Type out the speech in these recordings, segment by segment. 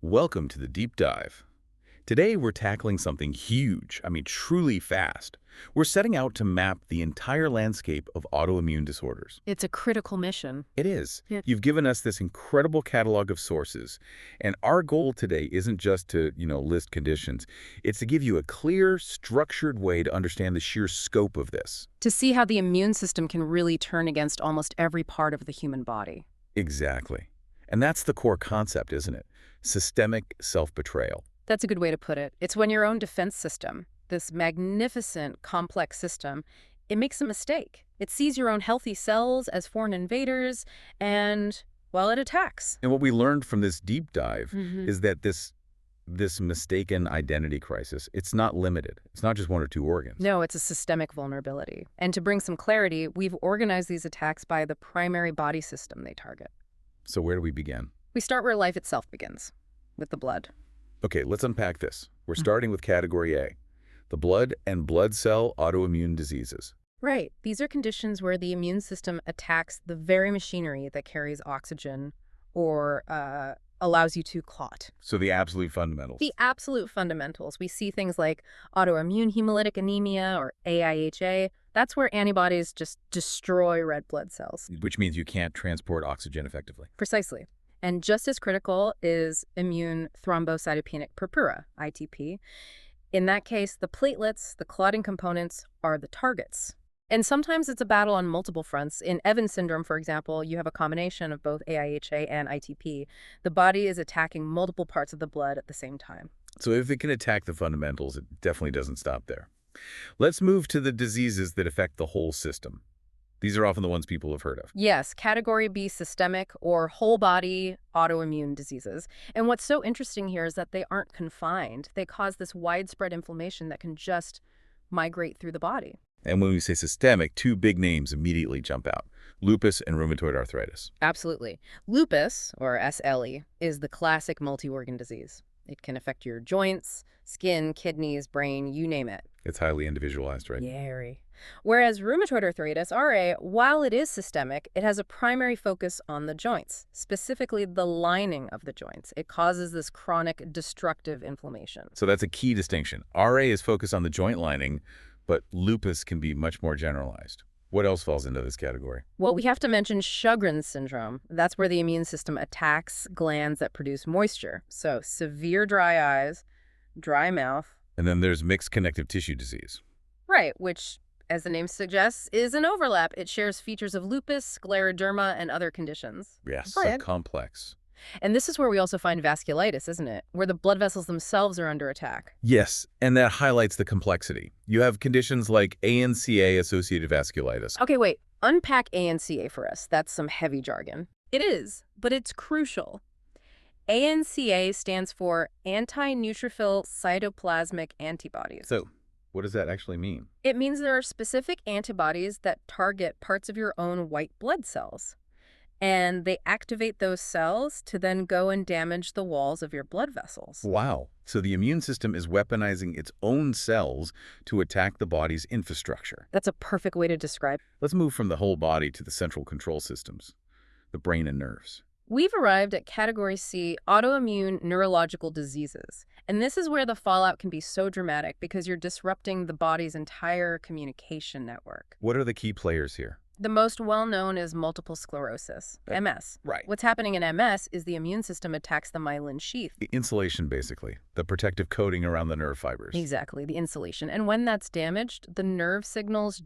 Welcome to the deep dive. Today we're tackling something huge, truly fast. We're setting out to map the entire landscape of autoimmune disorders. It's a critical mission. It is. Yeah. You've given us this incredible catalog of sources, and our goal today isn't just to, list conditions. It's to give you a clear, structured way to understand the sheer scope of this. To see how the immune system can really turn against almost every part of the human body. Exactly. And that's the core concept, isn't it? Systemic self-betrayal. That's a good way to put it. It's when your own defense system, this magnificent, complex system, it makes a mistake. It sees your own healthy cells as foreign invaders, and, well, it attacks. And what we learned from this deep dive Mhm. is that this mistaken identity crisis, it's not limited. It's not just one or two organs. No, it's a systemic vulnerability. And to bring some clarity, we've organized these attacks by the primary body system they target. So where do we begin? We start where life itself begins, with the blood. Okay, let's unpack this. We're starting with category A, the blood and blood cell autoimmune diseases. Right. These are conditions where the immune system attacks the very machinery that carries oxygen or allows you to clot. So the absolute fundamentals, The absolute fundamentals. We see things like autoimmune hemolytic anemia or AIHA. That's where antibodies just destroy red blood cells. which means you can't transport oxygen effectively. Precisely. And just as critical is immune thrombocytopenic purpura, ITP. In that case, the platelets, the clotting components, are the targets. And sometimes it's a battle on multiple fronts. In Evans syndrome, for example, you have a combination of both AIHA and ITP. The body is attacking multiple parts of the blood at the same time. So if it can attack the fundamentals, it definitely doesn't stop there. Let's move to the diseases that affect the whole system. These are often the ones people have heard of. Yes, category B systemic or whole body autoimmune diseases. And what's so interesting here is that they aren't confined. They cause this widespread inflammation that can just migrate through the body. And when we say systemic, two big names immediately jump out: lupus and rheumatoid arthritis. Absolutely. Lupus, or SLE, is the classic multi-organ disease. It can affect your joints, skin, kidneys, brain, you name it. It's highly individualized, right? Very. Whereas rheumatoid arthritis, RA, while it is systemic, it has a primary focus on the joints, specifically the lining of the joints. It causes this chronic destructive inflammation. So that's a key distinction. RA is focused on the joint lining, but lupus can be much more generalized. What else falls into this category? Well, we have to mention Sjogren's syndrome. That's where the immune system attacks glands that produce moisture. So severe dry eyes, dry mouth. And then there's mixed connective tissue disease. Right, which, as the name suggests, is an overlap. It shares features of lupus, scleroderma, and other conditions. Yes, Go ahead. complex. And this is where we also find vasculitis, isn't it? Where the blood vessels themselves are under attack. Yes, and that highlights the complexity. You have conditions like ANCA-associated vasculitis. Okay, wait. Unpack ANCA for us. That's some heavy jargon. It is, but it's crucial. ANCA stands for anti-neutrophil cytoplasmic antibodies. So, what does that actually mean? It means there are specific antibodies that target parts of your own white blood cells. And they activate those cells to then go and damage the walls of your blood vessels. Wow. So the immune system is weaponizing its own cells to attack the body's infrastructure. That's a perfect way to describe it. Let's move from the whole body to the central control systems, the brain and nerves. We've arrived at category C, autoimmune neurological diseases. And this is where the fallout can be so dramatic because you're disrupting the body's entire communication network. What are the key players here? The most well-known is multiple sclerosis, MS. Right. What's happening in MS is the immune system attacks the myelin sheath. The insulation, basically, the protective coating around the nerve fibers. Exactly, the insulation. And when that's damaged, the nerve signals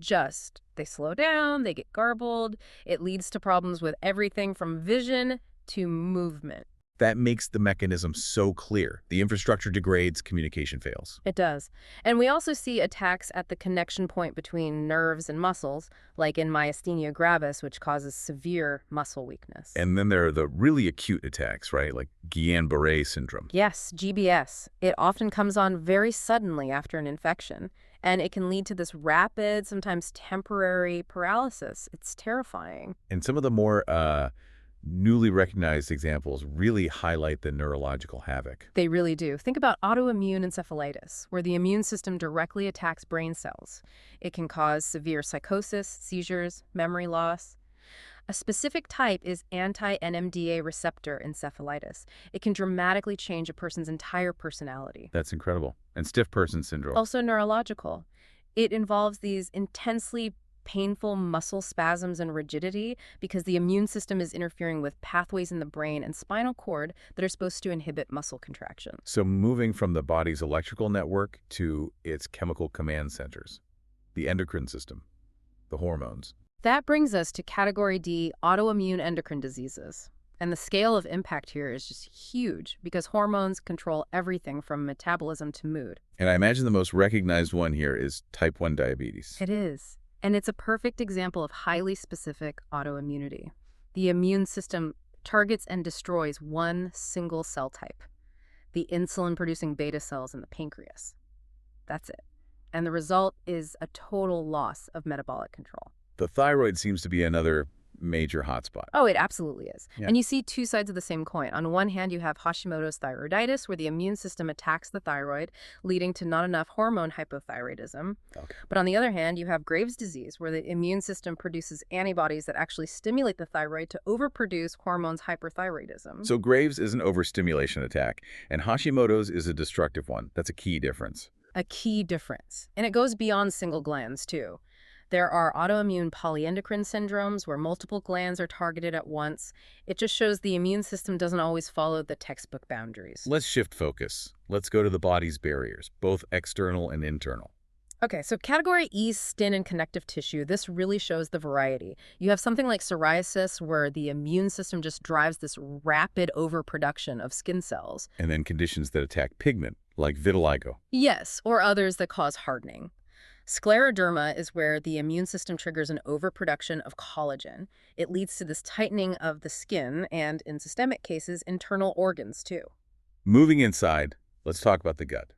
they slow down, they get garbled. It leads to problems with everything from vision to movement. That makes the mechanism so clear. The infrastructure degrades, communication fails. It does. And we also see attacks at the connection point between nerves and muscles, like in myasthenia gravis, which causes severe muscle weakness. And then there are the really acute attacks, right? Like Guillain-Barré syndrome. Yes, GBS. It often comes on very suddenly after an infection, and it can lead to this rapid, sometimes temporary paralysis. It's terrifying. And some of the more newly recognized examples really highlight the neurological havoc. They really do. Think about autoimmune encephalitis, where the immune system directly attacks brain cells. It can cause severe psychosis, seizures, memory loss. A specific type is anti-NMDA receptor encephalitis. It can dramatically change a person's entire personality. That's incredible. And stiff person syndrome. Also neurological. It involves these intensely painful muscle spasms and rigidity because the immune system is interfering with pathways in the brain and spinal cord that are supposed to inhibit muscle contraction. So moving from the body's electrical network to its chemical command centers, the endocrine system, the hormones. That brings us to category D, autoimmune endocrine diseases. And the scale of impact here is just huge because hormones control everything from metabolism to mood. And I imagine the most recognized one here is type 1 diabetes. It is. And it's a perfect example of highly specific autoimmunity. The immune system targets and destroys one single cell type, the insulin-producing beta cells in the pancreas. That's it. And the result is a total loss of metabolic control. The thyroid seems to be another major hotspot. Oh, it absolutely is. Yeah. And you see two sides of the same coin. On one hand, you have Hashimoto's thyroiditis, where the immune system attacks the thyroid, leading to not enough hormone hypothyroidism. Okay. But on the other hand, you have Graves' disease, where the immune system produces antibodies that actually stimulate the thyroid to overproduce hormones hyperthyroidism. So Graves is an overstimulation attack, and Hashimoto's is a destructive one. That's a key difference. A key difference. And it goes beyond single glands, too. There are autoimmune polyendocrine syndromes where multiple glands are targeted at once. It just shows the immune system doesn't always follow the textbook boundaries. Let's shift focus. Let's go to the body's barriers, both external and internal. Okay, so category E, skin and connective tissue, this really shows the variety. You have something like psoriasis where the immune system just drives this rapid overproduction of skin cells. And then conditions that attack pigment, like vitiligo. Yes, or others that cause hardening. Scleroderma is where the immune system triggers an overproduction of collagen. It leads to this tightening of the skin and, in systemic cases, internal organs too. Moving inside, let's talk about the gut.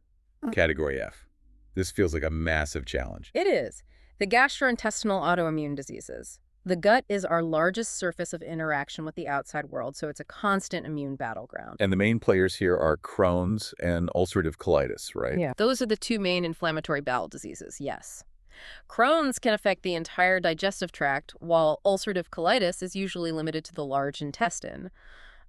Category F. This feels like a massive challenge. It is. The gastrointestinal autoimmune diseases. The gut is our largest surface of interaction with the outside world, so it's a constant immune battleground. And the main players here are Crohn's and ulcerative colitis, right? Yeah. Those are the two main inflammatory bowel diseases, yes. Crohn's can affect the entire digestive tract, while ulcerative colitis is usually limited to the large intestine.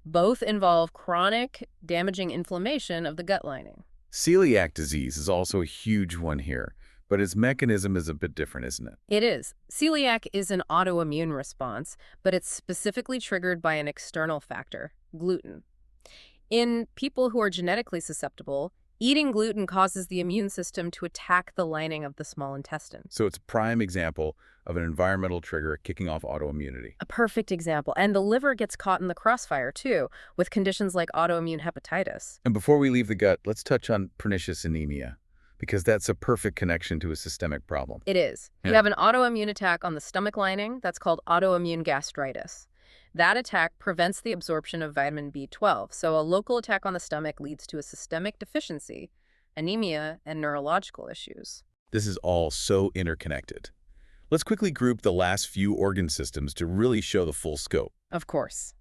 Both involve chronic, damaging inflammation of the gut lining. Celiac disease is also a huge one here, but its mechanism is a bit different, isn't it? It is. Celiac is an autoimmune response, but it's specifically triggered by an external factor, gluten. In people who are genetically susceptible, eating gluten causes the immune system to attack the lining of the small intestine. So it's a prime example of an environmental trigger kicking off autoimmunity. A perfect example. And the liver gets caught in the crossfire, too, with conditions like autoimmune hepatitis. And before we leave the gut, let's touch on pernicious anemia, because that's a perfect connection to a systemic problem. It is. Yeah. You have an autoimmune attack on the stomach lining that's called autoimmune gastritis. That attack prevents the absorption of vitamin B12, so a local attack on the stomach leads to a systemic deficiency, anemia, and neurological issues. This is all so interconnected. Let's quickly group the last few organ systems to really show the full scope. Of course.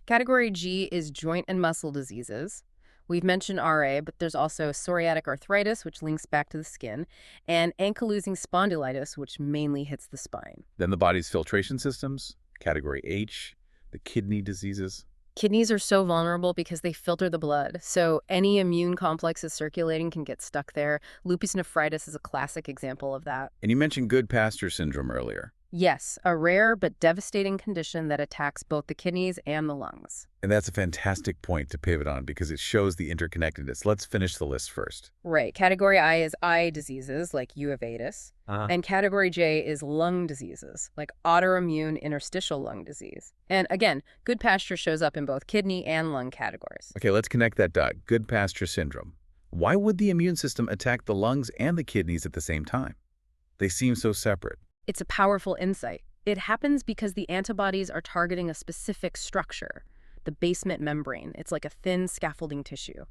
Category G is joint and muscle diseases. We've mentioned RA, but there's also psoriatic arthritis, which links back to the skin, and ankylosing spondylitis, which mainly hits the spine. Then the body's filtration systems, category H, the kidney diseases. Kidneys are so vulnerable because they filter the blood, so any immune complexes circulating can get stuck there. Lupus nephritis is a classic example of that. And you mentioned Goodpasture syndrome earlier. Yes, a rare but devastating condition that attacks both the kidneys and the lungs. And that's a fantastic point to pivot on because it shows the interconnectedness. Let's finish the list first. Right. Category I is eye diseases, like uveitis. And Category J is lung diseases, like autoimmune interstitial lung disease. And again, Goodpasture shows up in both kidney and lung categories. Okay, let's connect that dot. Goodpasture syndrome. Why would the immune system attack the lungs and the kidneys at the same time? They seem so separate. It's a powerful insight. It happens because the antibodies are targeting a specific structure, the basement membrane. It's like a thin scaffolding tissue.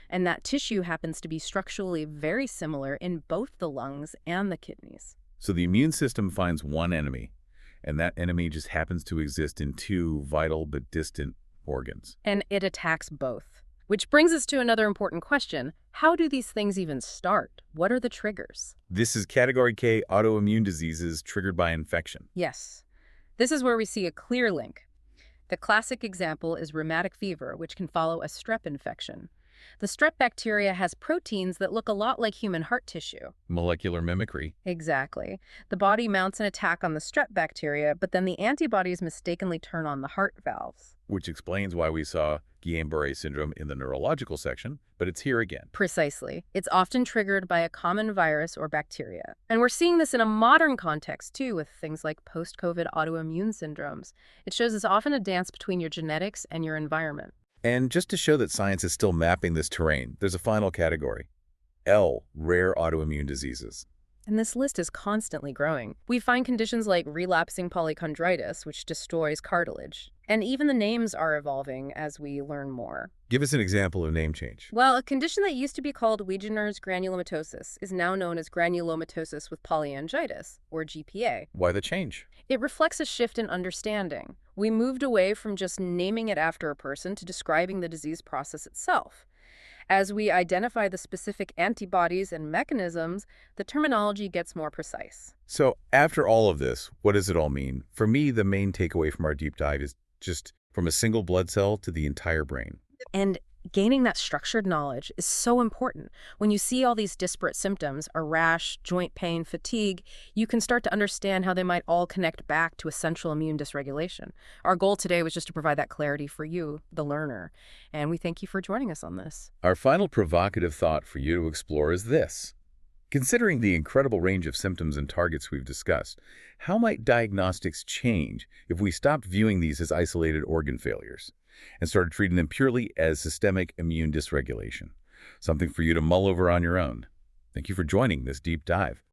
And that tissue happens to be structurally very similar in both the lungs and the kidneys. So the immune system finds one enemy, and that enemy just happens to exist in two vital but distant organs. And it attacks both. Which brings us to another important question. How do these things even start? What are the triggers? This is category K, autoimmune diseases triggered by infection. Yes. This is where we see a clear link. The classic example is rheumatic fever, which can follow a strep infection. The strep bacteria has proteins that look a lot like human heart tissue. Molecular mimicry. Exactly. The body mounts an attack on the strep bacteria, but then the antibodies mistakenly turn on the heart valves. Which explains why we saw Guillain-Barré syndrome in the neurological section, but it's here again. Precisely. It's often triggered by a common virus or bacteria. And we're seeing this in a modern context, too, with things like post-COVID autoimmune syndromes. It shows it's often a dance between your genetics and your environment. And just to show that science is still mapping this terrain, there's a final category. L, rare autoimmune diseases. And this list is constantly growing. We find conditions like relapsing polychondritis, which destroys cartilage. And even the names are evolving as we learn more. Give us an example of name change. Well, a condition that used to be called Wegener's granulomatosis is now known as granulomatosis with polyangiitis, or GPA. Why the change? It reflects a shift in understanding. We moved away from just naming it after a person to describing the disease process itself. As we identify the specific antibodies and mechanisms, the terminology gets more precise. So after all of this, what does it all mean? For me, the main takeaway from our deep dive is just from a single blood cell to the entire brain. And gaining that structured knowledge is so important. When you see all these disparate symptoms, a rash, joint pain, fatigue, you can start to understand how they might all connect back to a central immune dysregulation. Our goal today was just to provide that clarity for you, the learner, and we thank you for joining us on this. Our final provocative thought for you to explore is this. Considering the incredible range of symptoms and targets we've discussed, how might diagnostics change if we stopped viewing these as isolated organ failures and started treating them purely as systemic immune dysregulation? Something for you to mull over on your own. Thank you for joining this deep dive.